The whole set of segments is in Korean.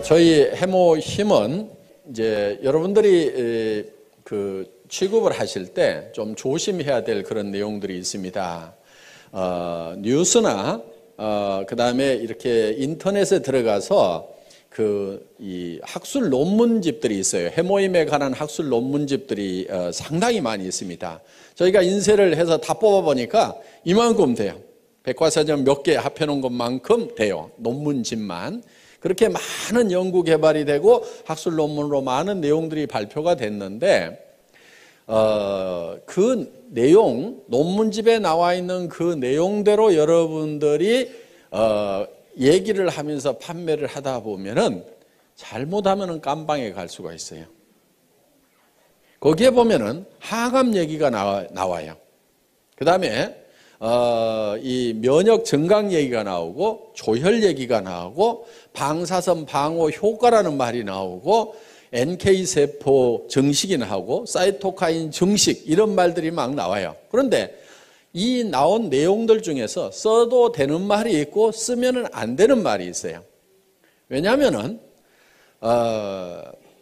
저희 해모힘은 이제 여러분들이 그 취급을 하실 때 좀 조심해야 될 그런 내용들이 있습니다. 뉴스나 그 다음에 이렇게 인터넷에 들어가서 이 학술 논문집들이 있어요. 해모임에 관한 학술 논문집들이 상당히 많이 있습니다. 저희가 인쇄를 해서 다 뽑아보니까 이만큼 돼요. 백과사전 몇 개 합해놓은 것만큼 돼요. 논문집만. 그렇게 많은 연구 개발이 되고 학술 논문으로 많은 내용들이 발표가 됐는데 그 내용, 논문집에 나와 있는 그 내용대로 여러분들이 얘기를 하면서 판매를 하다 보면은 잘못하면은 깜방에 갈 수가 있어요. 거기에 보면은 항암 얘기가 나와요. 그 다음에 이 면역 증강 얘기가 나오고 조혈 얘기가 나오고 방사선 방어 효과라는 말이 나오고 NK세포 증식이 나오고 사이토카인 증식 이런 말들이 막 나와요. 그런데 이 나온 내용들 중에서 써도 되는 말이 있고 쓰면 안 되는 말이 있어요. 왜냐하면은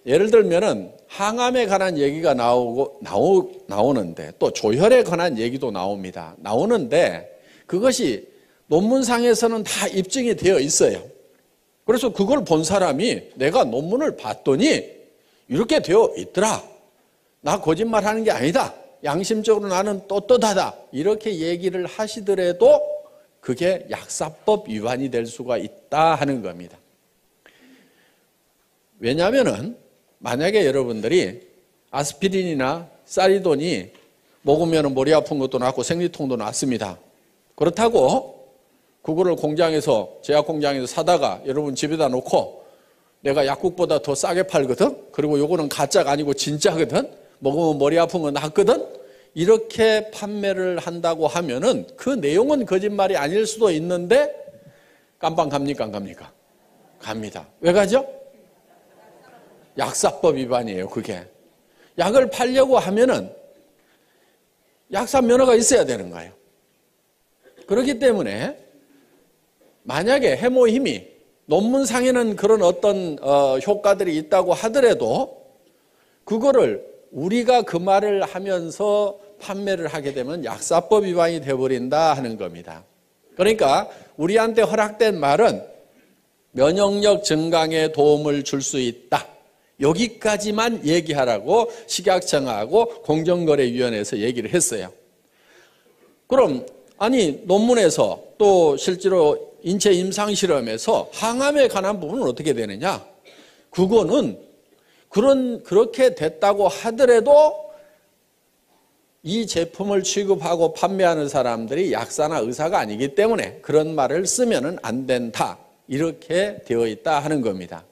예를 들면은 항암에 관한 얘기가 나오는데 또 조혈에 관한 얘기도 나오는데 그것이 논문상에서는 다 입증이 되어 있어요. 그래서 그걸 본 사람이 내가 논문을 봤더니 이렇게 되어 있더라. 나 거짓말하는 게 아니다. 양심적으로 나는 떳떳하다. 이렇게 얘기를 하시더라도 그게 약사법 위반이 될 수가 있다 하는 겁니다. 왜냐하면은 만약에 여러분들이 아스피린이나 사리돈이 먹으면 머리 아픈 것도 낫고 생리통도 낫습니다. 그렇다고 그거를 공장에서 제약 공장에서 사다가 여러분 집에다 놓고 내가 약국보다 더 싸게 팔거든. 그리고 요거는 가짜가 아니고 진짜거든. 먹으면 머리 아픈 건 낫거든. 이렇게 판매를 한다고 하면은 그 내용은 거짓말이 아닐 수도 있는데 깜빵 갑니까 안 갑니까? 갑니다. 왜 가죠? 약사법 위반이에요. 그게 약을 팔려고 하면은 약사 면허가 있어야 되는 거예요. 그렇기 때문에 만약에 해모힘이 논문상에는 그런 어떤 효과들이 있다고 하더라도 그거를 우리가 그 말을 하면서 판매를 하게 되면 약사법 위반이 되어버린다 하는 겁니다. 그러니까 우리한테 허락된 말은 면역력 증강에 도움을 줄 수 있다. 여기까지만 얘기하라고 식약청하고 공정거래위원회에서 얘기를 했어요. 그럼 아니 논문에서 또 실제로 인체 임상실험에서 항암에 관한 부분은 어떻게 되느냐? 그거는 그렇게 됐다고 하더라도 이 제품을 취급하고 판매하는 사람들이 약사나 의사가 아니기 때문에 그런 말을 쓰면 안 된다. 이렇게 되어 있다 하는 겁니다.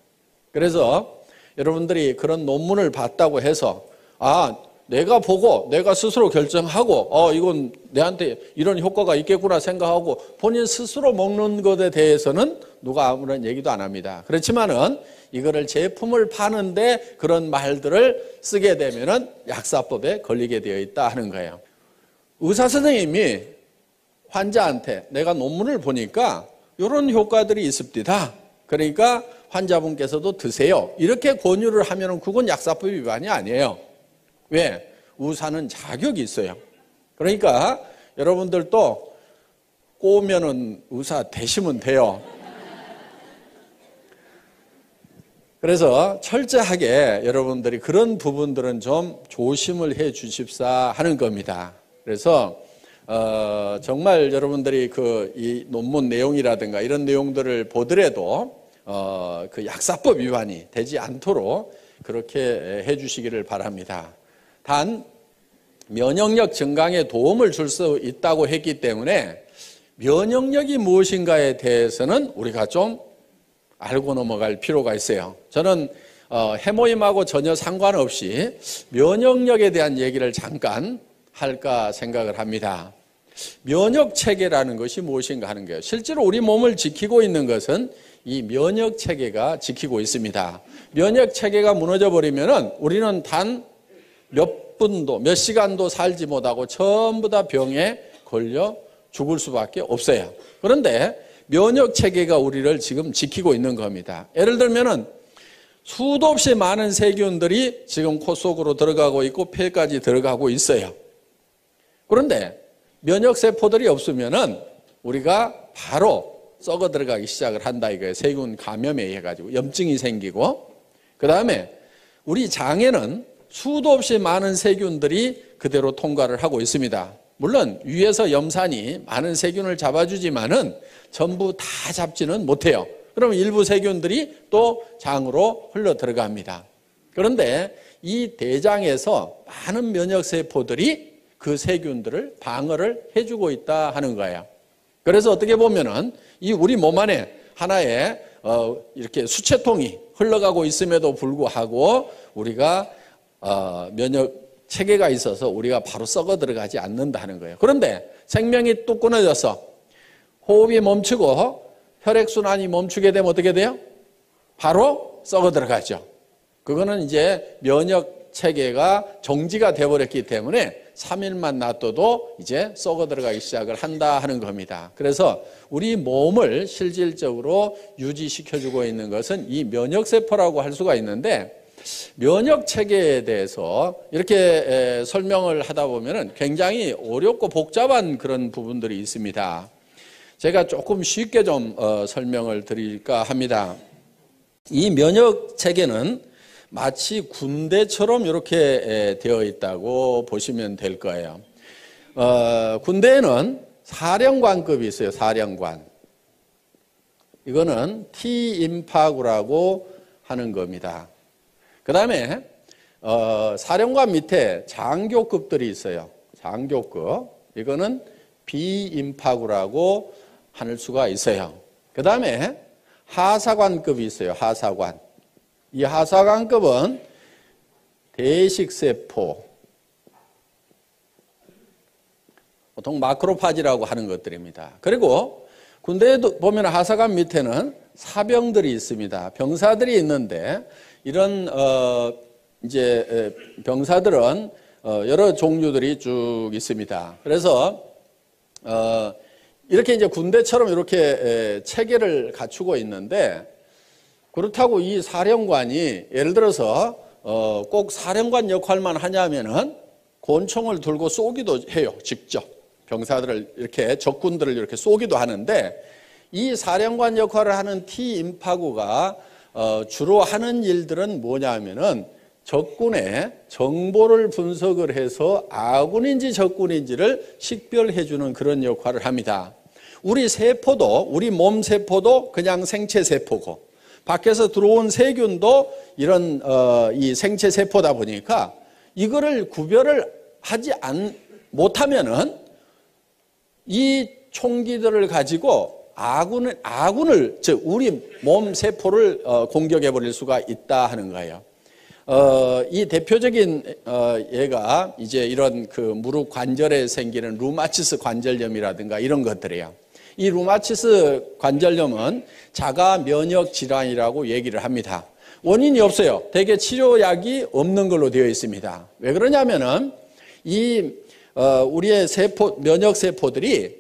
그래서 여러분들이 그런 논문을 봤다고 해서 내가 보고 내가 스스로 결정하고 이건 내한테 이런 효과가 있겠구나 생각하고 본인 스스로 먹는 것에 대해서는 누가 아무런 얘기도 안 합니다. 그렇지만은 이거를 제품을 파는데 그런 말들을 쓰게 되면은 약사법에 걸리게 되어 있다 하는 거예요. 의사 선생님이 환자한테 내가 논문을 보니까 이런 효과들이 있습니다. 그러니까 환자분께서도 드세요. 이렇게 권유를 하면은 그건 약사법 위반이 아니에요. 왜? 의사는 자격이 있어요. 그러니까 여러분들도 꼬우면은 의사 되시면 돼요. 그래서 철저하게 여러분들이 그런 부분들은 좀 조심을 해 주십사 하는 겁니다. 그래서 정말 여러분들이 이 논문 내용이라든가 이런 내용들을 보더라도 그 약사법 위반이 되지 않도록 그렇게 해 주시기를 바랍니다. 단 면역력 증강에 도움을 줄 수 있다고 했기 때문에 면역력이 무엇인가에 대해서는 우리가 좀 알고 넘어갈 필요가 있어요. 저는 해모임하고 전혀 상관없이 면역력에 대한 얘기를 잠깐 할까 생각을 합니다. 면역체계라는 것이 무엇인가 하는 거예요. 실제로 우리 몸을 지키고 있는 것은 이 면역체계가 지키고 있습니다. 면역체계가 무너져버리면 우리는 단 몇 분도 몇 시간도 살지 못하고 전부 다 병에 걸려 죽을 수밖에 없어요. 그런데 면역 체계가 우리를 지금 지키고 있는 겁니다. 예를 들면은 수도 없이 많은 세균들이 지금 코 속으로 들어가고 있고 폐까지 들어가고 있어요. 그런데 면역 세포들이 없으면은 우리가 바로 썩어 들어가기 시작을 한다 이거예요. 세균 감염에 의해 가지고 염증이 생기고, 그 다음에 우리 장에는 수도 없이 많은 세균들이 그대로 통과를 하고 있습니다. 물론 위에서 염산이 많은 세균을 잡아주지만은 전부 다 잡지는 못해요. 그러면 일부 세균들이 또 장으로 흘러 들어갑니다. 그런데 이 대장에서 많은 면역 세포들이 그 세균들을 방어를 해주고 있다 하는 거예요. 그래서 어떻게 보면은 이 우리 몸 안에 하나의 이렇게 수채통이 흘러가고 있음에도 불구하고 우리가 면역 체계가 있어서 우리가 바로 썩어 들어가지 않는다는 거예요. 그런데 생명이 뚝 끊어져서 호흡이 멈추고 혈액순환이 멈추게 되면 어떻게 돼요? 바로 썩어 들어가죠. 그거는 이제 면역 체계가 정지가 되어버렸기 때문에 3일만 놔둬도 이제 썩어 들어가기 시작을 한다 하는 겁니다. 그래서 우리 몸을 실질적으로 유지시켜주고 있는 것은 이 면역세포라고 할 수가 있는데, 면역 체계에 대해서 이렇게 설명을 하다 보면 굉장히 어렵고 복잡한 그런 부분들이 있습니다. 제가 조금 쉽게 좀 설명을 드릴까 합니다. 이 면역 체계는 마치 군대처럼 이렇게 되어 있다고 보시면 될 거예요. 군대에는 사령관급이 있어요. 사령관. 이거는 T임파구라고 하는 겁니다. 그 다음에 사령관 밑에 장교급들이 있어요. 장교급. 이거는 B임파구라고 할 수가 있어요. 그 다음에 하사관급이 있어요. 하사관. 이 하사관급은 대식세포, 보통 마크로파지라고 하는 것들입니다. 그리고 군대에도 보면 하사관 밑에는 사병들이 있습니다. 병사들이 있는데 이런 이제 병사들은 여러 종류들이 쭉 있습니다. 그래서 이렇게 이제 군대처럼 이렇게 체계를 갖추고 있는데, 그렇다고 이 사령관이 예를 들어서 꼭 사령관 역할만 하냐면은 권총을 들고 쏘기도 해요. 직접 병사들을 이렇게 적군들을 이렇게 쏘기도 하는데, 이 사령관 역할을 하는 T임파구가 주로 하는 일들은 뭐냐면은 적군의 정보를 분석을 해서 아군인지 적군인지를 식별해 주는 그런 역할을 합니다. 우리 세포도, 우리 몸 세포도 그냥 생체 세포고, 밖에서 들어온 세균도 이런 이 생체 세포다 보니까 이거를 구별을 하지 못하면은 이 총기들을 가지고 아군을 즉 우리 몸 세포를 공격해 버릴 수가 있다 하는 거예요. 이 대표적인 예가 이제 이런 그 무릎 관절에 생기는 루마티스 관절염이라든가 이런 것들이에요. 이 루마티스 관절염은 자가 면역 질환이라고 얘기를 합니다. 원인이 없어요. 대개 치료약이 없는 걸로 되어 있습니다. 왜 그러냐면은 이 우리의 세포, 면역 세포들이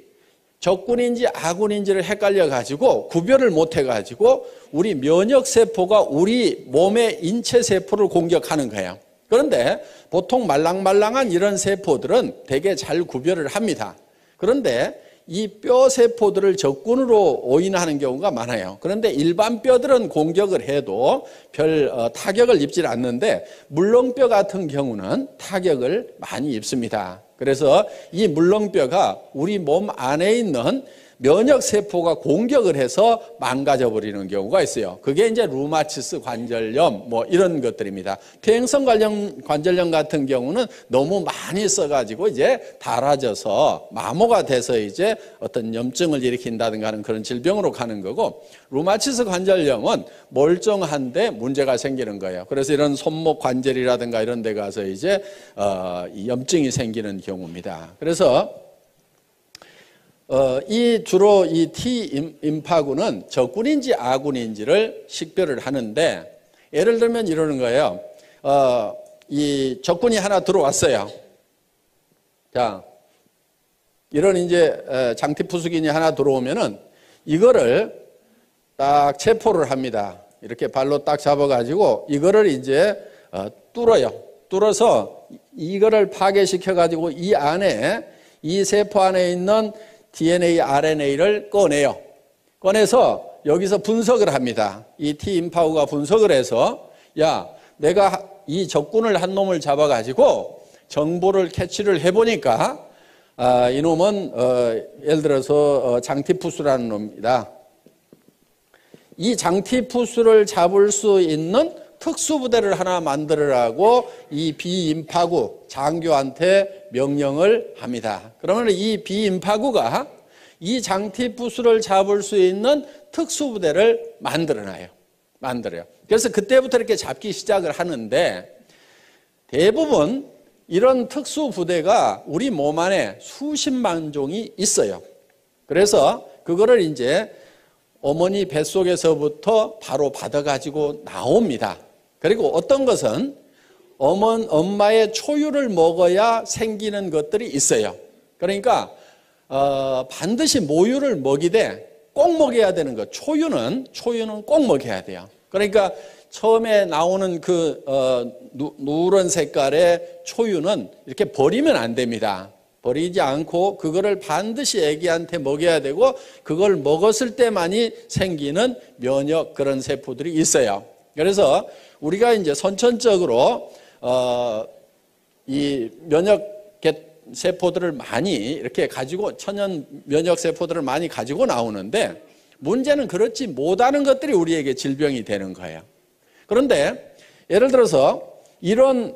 적군인지 아군인지를 헷갈려 가지고 구별을 못 해 가지고 우리 면역 세포가 우리 몸의 인체 세포를 공격하는 거예요. 그런데 보통 말랑말랑한 이런 세포들은 되게 잘 구별을 합니다. 그런데 이 뼈 세포들을 적군으로 오인하는 경우가 많아요. 그런데 일반 뼈들은 공격을 해도 별 타격을 입질 않는데 물렁뼈 같은 경우는 타격을 많이 입습니다. 그래서 이 물렁뼈가 우리 몸 안에 있는 면역세포가 공격을 해서 망가져 버리는 경우가 있어요. 그게 이제 루마티스 관절염 뭐 이런 것들입니다. 퇴행성 관절염 같은 경우는 너무 많이 써가지고 이제 닳아져서 마모가 돼서 이제 어떤 염증을 일으킨다든가 하는 그런 질병으로 가는 거고, 루마티스 관절염은 멀쩡한데 문제가 생기는 거예요. 그래서 이런 손목 관절이라든가 이런 데 가서 이제 염증이 생기는 경우입니다. 그래서 주로 이 T임파구는 적군인지 아군인지를 식별을 하는데, 예를 들면 이러는 거예요. 이 적군이 하나 들어왔어요. 자, 이런 이제 장티푸스균이 하나 들어오면은 이거를 딱 체포를 합니다. 이렇게 발로 딱 잡아가지고 이거를 이제 뚫어요. 뚫어서 이거를 파괴시켜가지고 이 안에, 이 세포 안에 있는 DNA, RNA를 꺼내요. 꺼내서 여기서 분석을 합니다. 이 T임파구가 분석을 해서, 야, 내가 이 적군을 한 놈을 잡아가지고 정보를 캐치를 해보니까 이놈은 예를 들어서 장티푸스라는 놈입니다. 이 장티푸스를 잡을 수 있는 특수부대를 하나 만들으라고 이 비임파구 장교한테 명령을 합니다. 그러면 이 비임파구가 이 장티푸스를 잡을 수 있는 특수부대를 만들어요. 그래서 그때부터 이렇게 잡기 시작을 하는데, 대부분 이런 특수부대가 우리 몸 안에 수십만 종이 있어요. 그래서 그거를 이제 어머니 뱃속에서부터 바로 받아가지고 나옵니다. 그리고 어떤 것은 엄마의 초유를 먹어야 생기는 것들이 있어요. 그러니까 반드시 모유를 먹이되 꼭 먹여야 되는 것. 초유는 꼭 먹여야 돼요. 그러니까 처음에 나오는 그 누런 색깔의 초유는 이렇게 버리면 안 됩니다. 버리지 않고 그거를 반드시 아기한테 먹여야 되고, 그걸 먹었을 때만이 생기는 면역 그런 세포들이 있어요. 그래서 우리가 이제 선천적으로 이 면역 세포들을 많이 이렇게 가지고, 천연 면역 세포들을 많이 가지고 나오는데, 문제는 그렇지 못하는 것들이 우리에게 질병이 되는 거예요. 그런데 예를 들어서 이런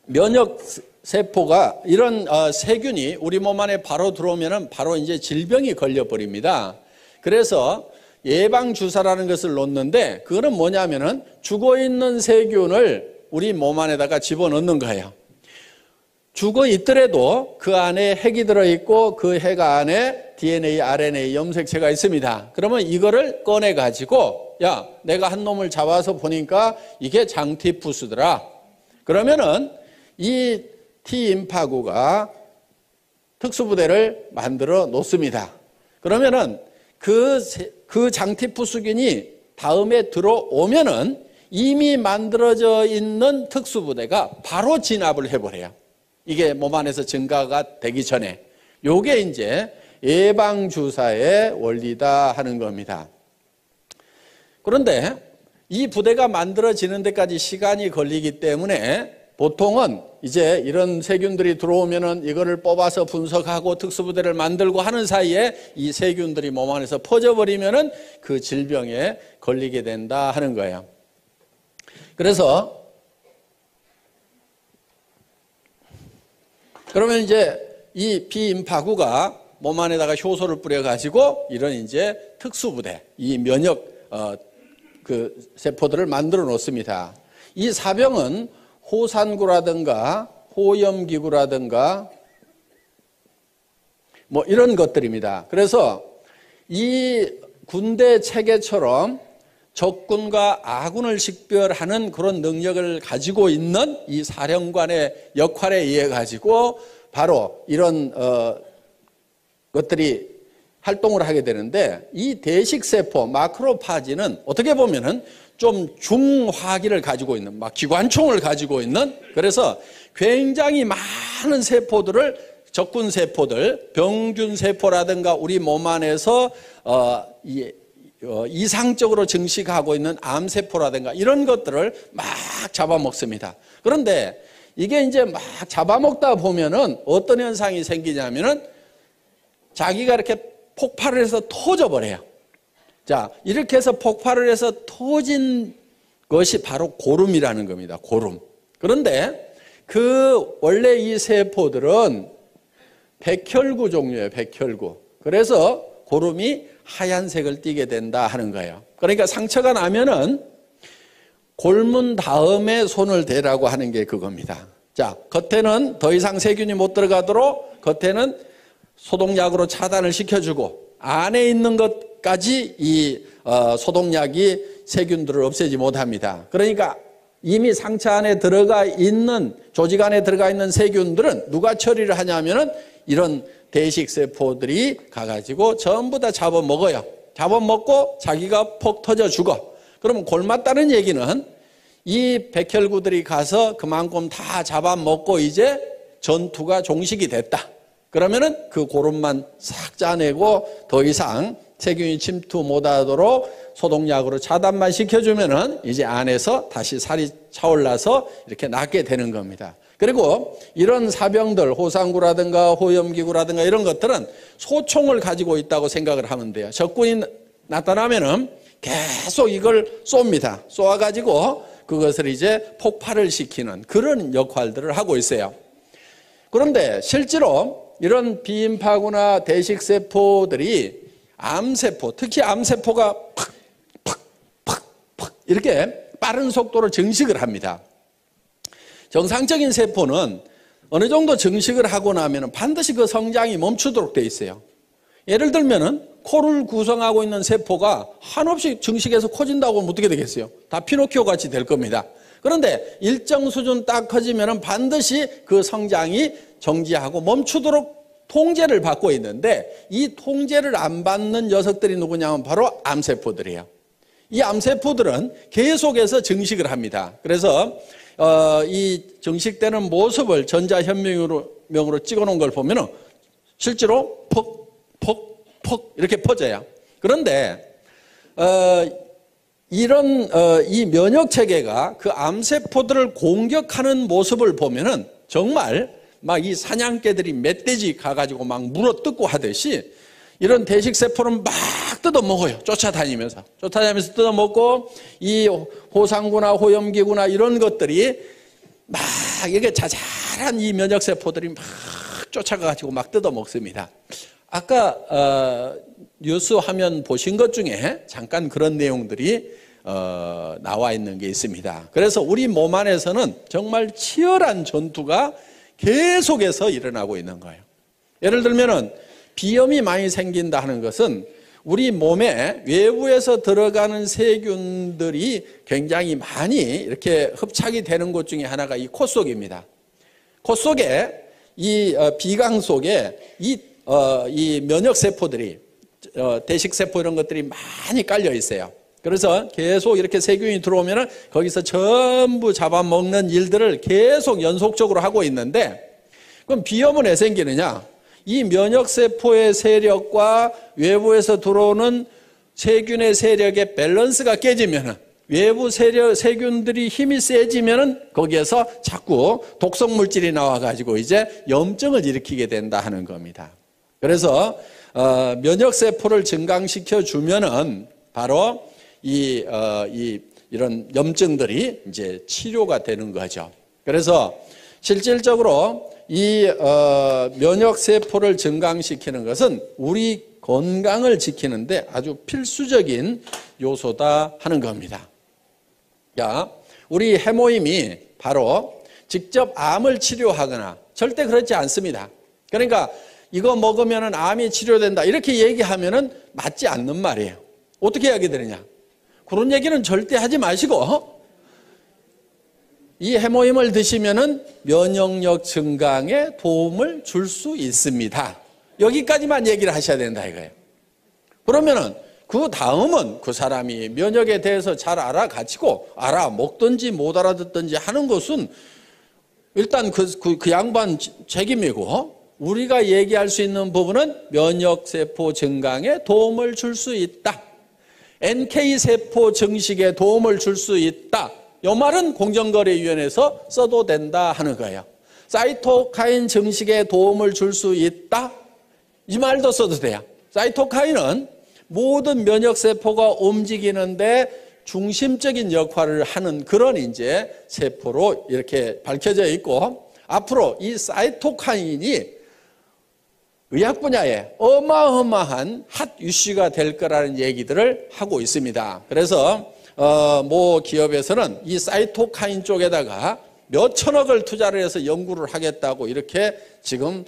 면역 세포가, 이런 세균이 우리 몸 안에 바로 들어오면은 바로 이제 질병이 걸려버립니다. 그래서 예방주사라는 것을 놓는데, 그거는 뭐냐면은 죽어있는 세균을 우리 몸 안에다가 집어넣는 거예요. 죽어 있더라도 그 안에 핵이 들어있고 그 핵 안에 DNA, RNA 염색체가 있습니다. 그러면 이거를 꺼내가지고, 야, 내가 한 놈을 잡아서 보니까 이게 장티푸스더라. 그러면은 이 T임파구가 특수부대를 만들어 놓습니다. 그러면은 그 장티푸스균이 다음에 들어오면은 이미 만들어져 있는 특수부대가 바로 진압을 해버려요. 이게 몸 안에서 증가가 되기 전에. 요게 이제 예방주사의 원리다 하는 겁니다. 그런데 이 부대가 만들어지는 데까지 시간이 걸리기 때문에 보통은 이제 이런 세균들이 들어오면은 이거를 뽑아서 분석하고 특수부대를 만들고 하는 사이에 이 세균들이 몸 안에서 퍼져버리면은 그 질병에 걸리게 된다 하는 거예요. 그래서 그러면 이제 이 비임파구가 몸 안에다가 효소를 뿌려가지고 이런 이제 특수부대, 이 면역 그 세포들을 만들어 놓습니다. 이 사병은 호산구라든가 호염기구라든가 뭐 이런 것들입니다. 그래서 이 군대 체계처럼 적군과 아군을 식별하는 그런 능력을 가지고 있는 이 사령관의 역할에 의해 가지고 바로 이런 것들이 활동을 하게 되는데, 이 대식세포 마크로파지는 어떻게 보면은 좀 중화기를 가지고 있는, 막 기관총을 가지고 있는, 그래서 굉장히 많은 세포들을, 적군 세포들, 병균 세포라든가 우리 몸 안에서 이상적으로 증식하고 있는 암세포라든가 이런 것들을 막 잡아먹습니다. 그런데 이게 이제 막 잡아먹다 보면은 어떤 현상이 생기냐면은 자기가 이렇게 폭발을 해서 터져버려요. 자, 이렇게 해서 폭발을 해서 터진 것이 바로 고름이라는 겁니다. 고름. 그런데 원래 이 세포들은 백혈구 종류예요. 백혈구. 그래서 고름이 하얀색을 띠게 된다 하는 거예요. 그러니까 상처가 나면은 골문 다음에 손을 대라고 하는 게 그겁니다. 자, 겉에는 더 이상 세균이 못 들어가도록 겉에는 소독약으로 차단을 시켜주고, 안에 있는 것까지 이 소독약이 세균들을 없애지 못합니다. 그러니까 이미 상처 안에 들어가 있는, 조직 안에 들어가 있는 세균들은 누가 처리를 하냐면은 이런 대식세포들이 가가지고 전부 다 잡아먹어요. 잡아먹고 자기가 폭 터져 죽어. 그러면 골맞다는 얘기는 이 백혈구들이 가서 그만큼 다 잡아먹고 이제 전투가 종식이 됐다. 그러면은 그 고름만 싹 짜내고 더 이상 세균이 침투 못하도록 소독약으로 차단만 시켜주면은 이제 안에서 다시 살이 차올라서 이렇게 낫게 되는 겁니다. 그리고 이런 사병들, 호상구라든가 호염기구라든가 이런 것들은 소총을 가지고 있다고 생각을 하면 돼요. 적군이 나타나면은 계속 이걸 쏩니다. 쏘아가지고 그것을 이제 폭발을 시키는 그런 역할들을 하고 있어요. 그런데 실제로 이런 비인파구나 대식세포들이 암세포, 특히 암세포가 팍 이렇게 빠른 속도로 증식을 합니다. 정상적인 세포는 어느 정도 증식을 하고 나면 반드시 그 성장이 멈추도록 돼 있어요. 예를 들면은 코를 구성하고 있는 세포가 한없이 증식해서 커진다고 하면 어떻게 되겠어요? 다 피노키오 같이 될 겁니다. 그런데 일정 수준 딱 커지면은 반드시 그 성장이 정지하고 멈추도록 통제를 받고 있는데 이 통제를 안 받는 녀석들이 누구냐면 바로 암세포들이에요. 이 암세포들은 계속해서 증식을 합니다. 그래서 이 증식되는 모습을 전자현미경으로 찍어놓은 걸 보면은 실제로 퍽 이렇게 퍼져요. 그런데 이 면역 체계가 그 암세포들을 공격하는 모습을 보면은 정말 막 이 사냥개들이 멧돼지 가가지고 막 물어뜯고 하듯이 이런 대식세포는 막 뜯어먹어요. 쫓아다니면서 뜯어먹고 이 호상구나 호염기구나 이런 것들이 막 이게 자잘한 이 면역세포들이 막 쫓아가가지고 막 뜯어먹습니다. 아까 뉴스 화면 보신 것 중에 잠깐 그런 내용들이 나와 있는 게 있습니다. 그래서 우리 몸 안에서는 정말 치열한 전투가 계속해서 일어나고 있는 거예요. 예를 들면은 비염이 많이 생긴다 하는 것은 우리 몸에 외부에서 들어가는 세균들이 굉장히 많이 이렇게 흡착이 되는 곳 중에 하나가 이 코 속입니다. 코 속에 이 비강 속에 이 면역세포들이 대식세포 이런 것들이 많이 깔려 있어요. 그래서 계속 이렇게 세균이 들어오면은 거기서 전부 잡아먹는 일들을 계속 연속적으로 하고 있는데 그럼 비염은 왜 생기느냐? 이 면역세포의 세력과 외부에서 들어오는 세균의 세력의 밸런스가 깨지면은 외부 세균들이 힘이 세지면은 거기에서 자꾸 독성 물질이 나와가지고 이제 염증을 일으키게 된다 하는 겁니다. 그래서 면역세포를 증강시켜 주면은 바로 이런 염증들이 이제 치료가 되는 거죠. 그래서 실질적으로 이 면역세포를 증강시키는 것은 우리 건강을 지키는데 아주 필수적인 요소다 하는 겁니다. 자, 우리 해모임이 바로 직접 암을 치료하거나 절대 그렇지 않습니다. 그러니까 이거 먹으면 암이 치료된다 이렇게 얘기하면 맞지 않는 말이에요. 어떻게 하게 되느냐? 그런 얘기는 절대 하지 마시고 이 해모임을 드시면은 면역력 증강에 도움을 줄 수 있습니다. 여기까지만 얘기를 하셔야 된다 이거예요. 그러면은 그 다음은 그 사람이 면역에 대해서 잘 알아가지고 알아먹든지 못 알아듣든지 하는 것은 일단 그 양반 책임이고 우리가 얘기할 수 있는 부분은 면역세포 증강에 도움을 줄 수 있다. NK세포 증식에 도움을 줄 수 있다. 이 말은 공정거래위원회에서 써도 된다 하는 거예요. 사이토카인 증식에 도움을 줄 수 있다. 이 말도 써도 돼요. 사이토카인은 모든 면역세포가 움직이는데 중심적인 역할을 하는 그런 이제 세포로 이렇게 밝혀져 있고 앞으로 이 사이토카인이 의학 분야에 어마어마한 핫 이슈가 될 거라는 얘기들을 하고 있습니다. 그래서 모 기업에서는 이 사이토카인 쪽에다가 몇 천억을 투자를 해서 연구를 하겠다고 이렇게 지금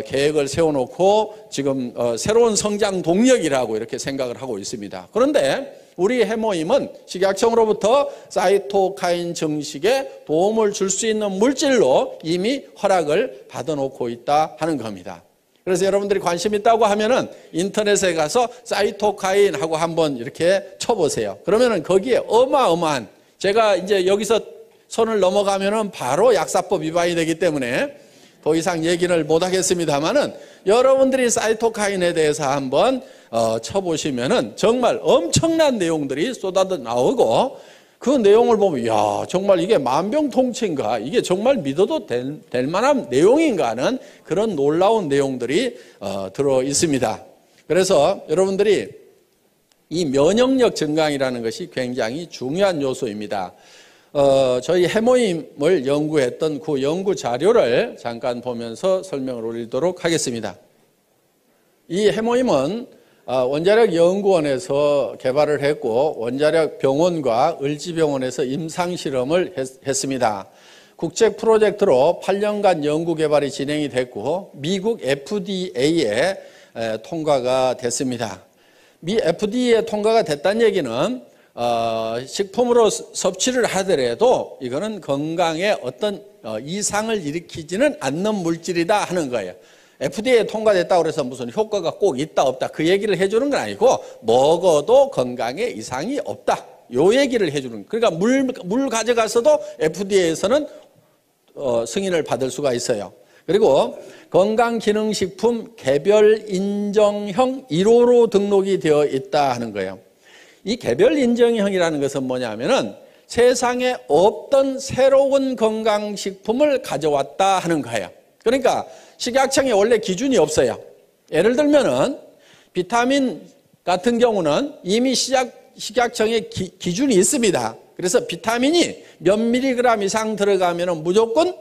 계획을 세워놓고 지금 새로운 성장 동력이라고 이렇게 생각을 하고 있습니다. 그런데 우리 해모임은 식약청으로부터 사이토카인 증식에 도움을 줄 수 있는 물질로 이미 허락을 받아놓고 있다 하는 겁니다. 그래서 여러분들이 관심 있다고 하면은 인터넷에 가서 사이토카인하고 한번 이렇게 쳐보세요. 그러면은 거기에 어마어마한, 제가 이제 여기서 선을 넘어가면은 바로 약사법 위반이 되기 때문에 더 이상 얘기를 못 하겠습니다만은 여러분들이 사이토카인에 대해서 한번 쳐보시면은 정말 엄청난 내용들이 쏟아져 나오고, 그 내용을 보면 야, 정말 이게 만병통치인가, 이게 정말 믿어도 될 만한 내용인가 하는 그런 놀라운 내용들이 들어 있습니다. 그래서 여러분들이 이 면역력 증강이라는 것이 굉장히 중요한 요소입니다. 저희 해모임을 연구했던 그 연구 자료를 잠깐 보면서 설명을 올리도록 하겠습니다. 이 해모임은 원자력 연구원에서 개발을 했고 원자력 병원과 을지병원에서 임상실험을 했습니다. 국제 프로젝트로 8년간 연구 개발이 진행이 됐고 미국 FDA에 통과가 됐습니다. 미 FDA에 통과가 됐다는 얘기는 식품으로 섭취를 하더라도 이거는 건강에 어떤 이상을 일으키지는 않는 물질이다 하는 거예요. FDA에 통과됐다고 해서 무슨 효과가 꼭 있다 없다 그 얘기를 해주는 건 아니고, 먹어도 건강에 이상이 없다 요 얘기를 해주는 거예요. 그러니까 물 가져가서도 FDA에서는 승인을 받을 수가 있어요. 그리고 건강기능식품 개별 인정형 1호로 등록이 되어 있다 하는 거예요. 이 개별 인정형이라는 것은 뭐냐면은 세상에 없던 새로운 건강식품을 가져왔다 하는 거예요. 그러니까 식약청에 원래 기준이 없어요. 예를 들면은 비타민 같은 경우는 이미 식약청에 기준이 있습니다. 그래서 비타민이 몇 밀리그램 이상 들어가면은 무조건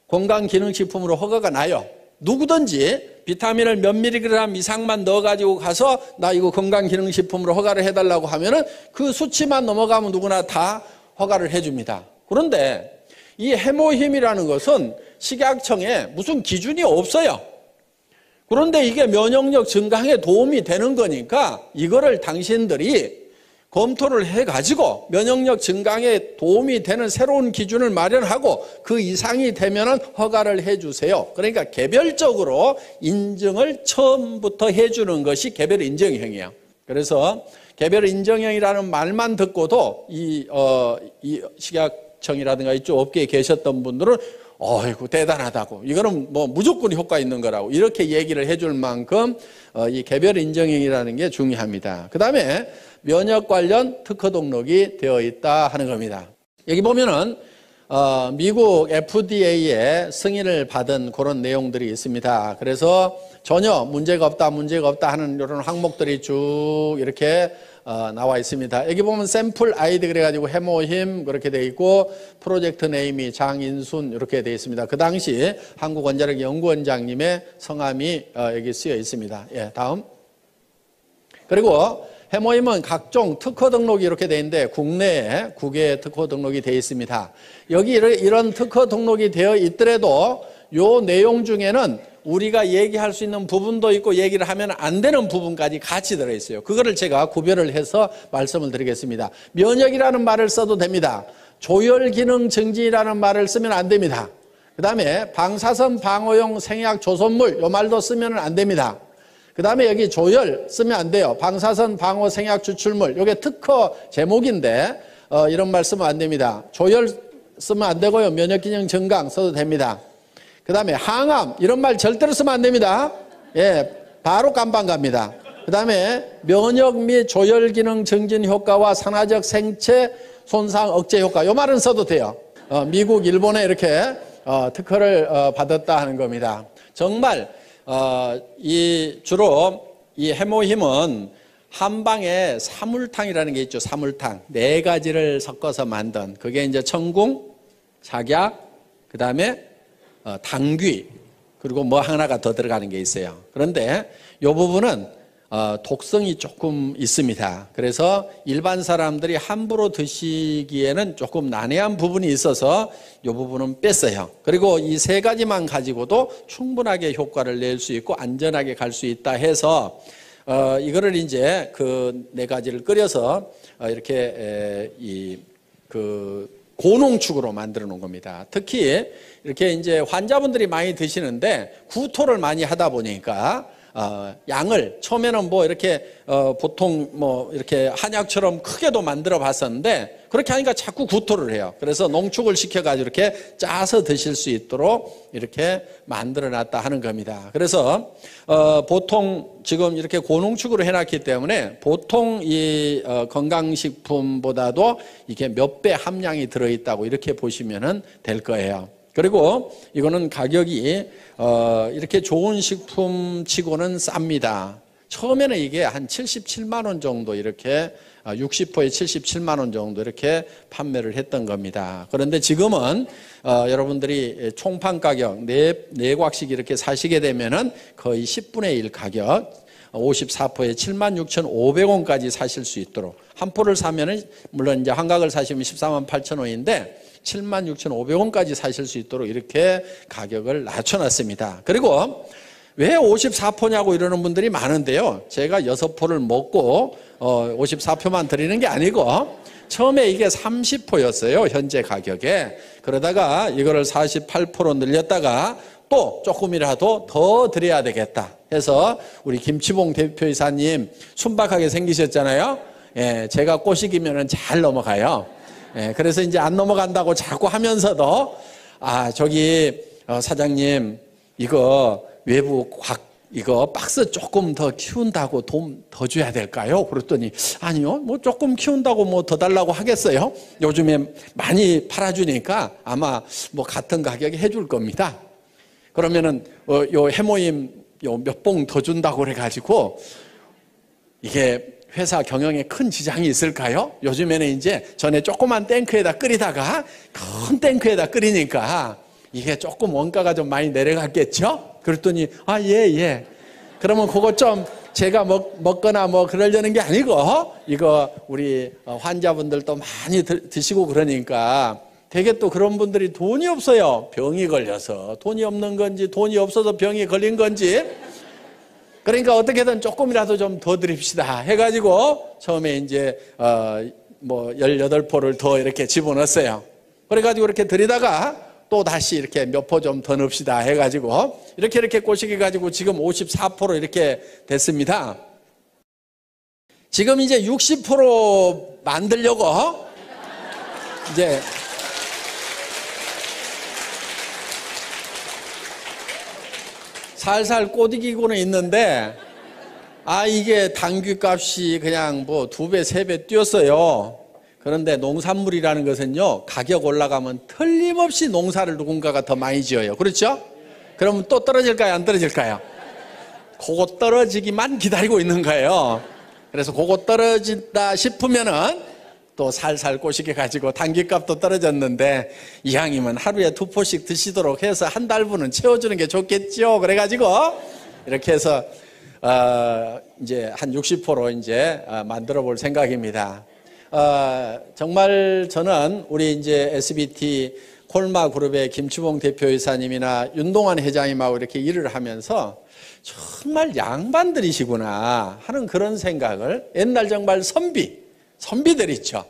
건강기능식품으로 허가가 나요. 누구든지 비타민을 몇 밀리그램 이상만 넣어가지고 가서 나 이거 건강기능식품으로 허가를 해달라고 하면은 그 수치만 넘어가면 누구나 다 허가를 해줍니다. 그런데 이 해모힘이라는 것은 식약청에 무슨 기준이 없어요. 그런데 이게 면역력 증강에 도움이 되는 거니까 이거를 당신들이 검토를 해가지고 면역력 증강에 도움이 되는 새로운 기준을 마련하고 그 이상이 되면은 허가를 해주세요. 그러니까 개별적으로 인증을 처음부터 해주는 것이 개별 인정형이에요. 그래서 개별 인정형이라는 말만 듣고도 이 식약청이라든가 이쪽 업계에 계셨던 분들은 어이구 대단하다고, 이거는 뭐 무조건 효과 있는 거라고 이렇게 얘기를 해줄 만큼 이 개별 인정형이라는 게 중요합니다. 그 다음에 면역 관련 특허 등록이 되어 있다 하는 겁니다. 여기 보면은 미국 FDA에 승인을 받은 그런 내용들이 있습니다. 그래서 전혀 문제가 없다 하는 이런 항목들이 쭉 이렇게 나와 있습니다. 여기 보면 샘플 아이디 그래가지고 해모힘 그렇게 돼 있고 프로젝트 네임이 장인순 이렇게 돼 있습니다. 그 당시 한국원자력연구원장님의 성함이 여기 쓰여 있습니다. 예, 다음. 그리고 해모힘은 각종 특허 등록이 이렇게 돼 있는데 국내에 9개 특허 등록이 되어 있습니다. 여기 이런 특허 등록이 되어 있더라도 요 내용 중에는 우리가 얘기할 수 있는 부분도 있고 얘기를 하면 안 되는 부분까지 같이 들어있어요. 그거를 제가 구별을 해서 말씀을 드리겠습니다. 면역이라는 말을 써도 됩니다. 조혈기능 증진이라는 말을 쓰면 안 됩니다. 그 다음에 방사선 방어용 생약 조선물 요 말도 쓰면 안 됩니다. 그 다음에 여기 조혈 쓰면 안 돼요. 방사선 방어 생약 추출물 요게 특허 제목인데 이런 말 쓰면 안 됩니다. 조혈 쓰면 안 되고요. 면역기능 증강 써도 됩니다. 그 다음에 항암 이런 말 절대로 쓰면 안 됩니다. 예, 바로 깜빵 갑니다. 그 다음에 면역 및 조혈기능 증진 효과와 산화적 생체 손상 억제 효과 요 말은 써도 돼요. 미국, 일본에 이렇게 특허를 받았다 하는 겁니다. 정말 주로 이 해모힘은 한방에 사물탕이라는 게 있죠. 사물탕 4가지를 섞어서 만든 그게 이제 청궁, 작약, 그 다음에 당귀 그리고 뭐 하나가 더 들어가는 게 있어요. 그런데 이 부분은 독성이 조금 있습니다. 그래서 일반 사람들이 함부로 드시기에는 조금 난해한 부분이 있어서 이 부분은 뺐어요. 그리고 이 3가지만 가지고도 충분하게 효과를 낼 수 있고 안전하게 갈 수 있다 해서 이거를 이제 그 4가지를 끓여서 이렇게 고농축으로 만들어 놓은 겁니다. 특히 이렇게 이제 환자분들이 많이 드시는데 구토를 많이 하다 보니까 양을 처음에는 뭐 이렇게 보통 뭐 이렇게 한약처럼 크게도 만들어 봤었는데 그렇게 하니까 자꾸 구토를 해요. 그래서 농축을 시켜가지고 이렇게 짜서 드실 수 있도록 이렇게 만들어 놨다 하는 겁니다. 그래서 보통 지금 이렇게 고농축으로 해놨기 때문에 보통 이 건강식품보다도 이게 몇 배 함량이 들어있다고 이렇게 보시면 될 거예요. 그리고 이거는 가격이 이렇게 좋은 식품치고는 쌉니다. 처음에는 이게 한 77만 원 정도 이렇게 60호에 77만 원 정도 이렇게 판매를 했던 겁니다. 그런데 지금은 여러분들이 총판 가격 네 곽씩 이렇게 사시게 되면은 거의 10분의 1 가격 54포에 76,500원까지 사실 수 있도록 한 포를 사면은 물론 이제 한각을 사시면 14만 8천 원인데 76,500원까지 사실 수 있도록 이렇게 가격을 낮춰놨습니다. 그리고 왜 54포냐고 이러는 분들이 많은데요. 제가 6포를 먹고 54포만 드리는 게 아니고 처음에 이게 30포였어요. 현재 가격에. 그러다가 이거를 48포로 늘렸다가 또 조금이라도 더 드려야 되겠다 해서 우리 김치봉 대표이사님 순박하게 생기셨잖아요. 예, 제가 꼬시기면은 잘 넘어가요. 예, 그래서 이제 안 넘어간다고 자꾸 하면서도 저기 사장님 이거 외부 이거 박스 조금 더 키운다고 돈 더 줘야 될까요? 그랬더니 아니요, 뭐 조금 키운다고 뭐 더 달라고 하겠어요? 요즘에 많이 팔아주니까 아마 뭐 같은 가격에 해줄 겁니다. 그러면은 요 해모임 요 몇 봉 더 준다고 그래가지고 이게 회사 경영에 큰 지장이 있을까요? 요즘에는 이제 전에 조그만 탱크에다 끓이다가 큰 탱크에다 끓이니까 이게 조금 원가가 좀 많이 내려갔겠죠? 그랬더니 예. 그러면 그거 좀 제가 먹거나 뭐 그러려는 게 아니고 이거 우리 환자분들도 많이 드시고 그러니까 되게 또 그런 분들이 돈이 없어요. 병이 걸려서 돈이 없는 건지 돈이 없어서 병이 걸린 건지 그러니까 어떻게든 조금이라도 좀 더 드립시다 해가지고 처음에 이제 뭐 18포를 더 이렇게 집어넣었어요. 그래가지고 이렇게 드리다가 또 다시 이렇게 몇 포 좀 더 넣읍시다 해가지고 이렇게 꼬시게 가지고 지금 54포로 이렇게 됐습니다. 지금 이제 60% 만들려고 이제 살살 꼬드기고는 있는데 이게 당귀값이 그냥 뭐 2배, 3배 뛰었어요. 그런데 농산물이라는 것은요 가격 올라가면 틀림없이 농사를 누군가가 더 많이 지어요. 그렇죠? 그러면 또 떨어질까요? 안 떨어질까요? 그거 떨어지기만 기다리고 있는 거예요. 그래서 그거 떨어진다 싶으면은 또 살살 꼬시게 가지고 당귀값도 떨어졌는데 이왕이면 하루에 2포씩 드시도록 해서 한 달분은 채워주는 게 좋겠죠. 그래가지고 이렇게 해서 이제 한 60포로 이제 만들어 볼 생각입니다. 정말 저는 우리 이제 SBT 콜마 그룹의 김치봉 대표이사님이나 윤동환 회장님하고 이렇게 일을 하면서 정말 양반들이시구나 하는 그런 생각을 옛날 정말 선비들 있죠.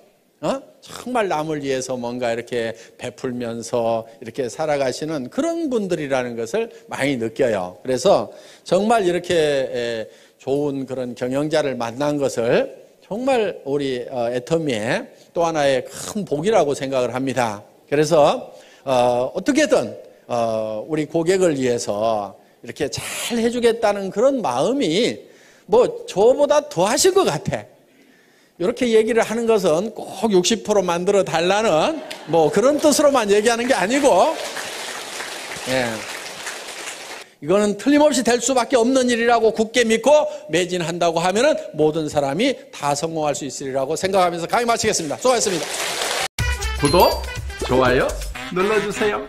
정말 남을 위해서 뭔가 이렇게 베풀면서 이렇게 살아가시는 그런 분들이라는 것을 많이 느껴요. 그래서 정말 이렇게 좋은 그런 경영자를 만난 것을 정말 우리 애터미의 또 하나의 큰 복이라고 생각을 합니다. 그래서 어떻게든 우리 고객을 위해서 이렇게 잘 해주겠다는 그런 마음이 뭐 저보다 더 하실 것 같아. 이렇게 얘기를 하는 것은 꼭 60% 만들어 달라는 뭐 그런 뜻으로만 얘기하는 게 아니고 이거는 틀림없이 될 수밖에 없는 일이라고 굳게 믿고 매진한다고 하면은 모든 사람이 다 성공할 수 있으리라고 생각하면서 강의 마치겠습니다. 수고하셨습니다. 구독, 좋아요 눌러주세요.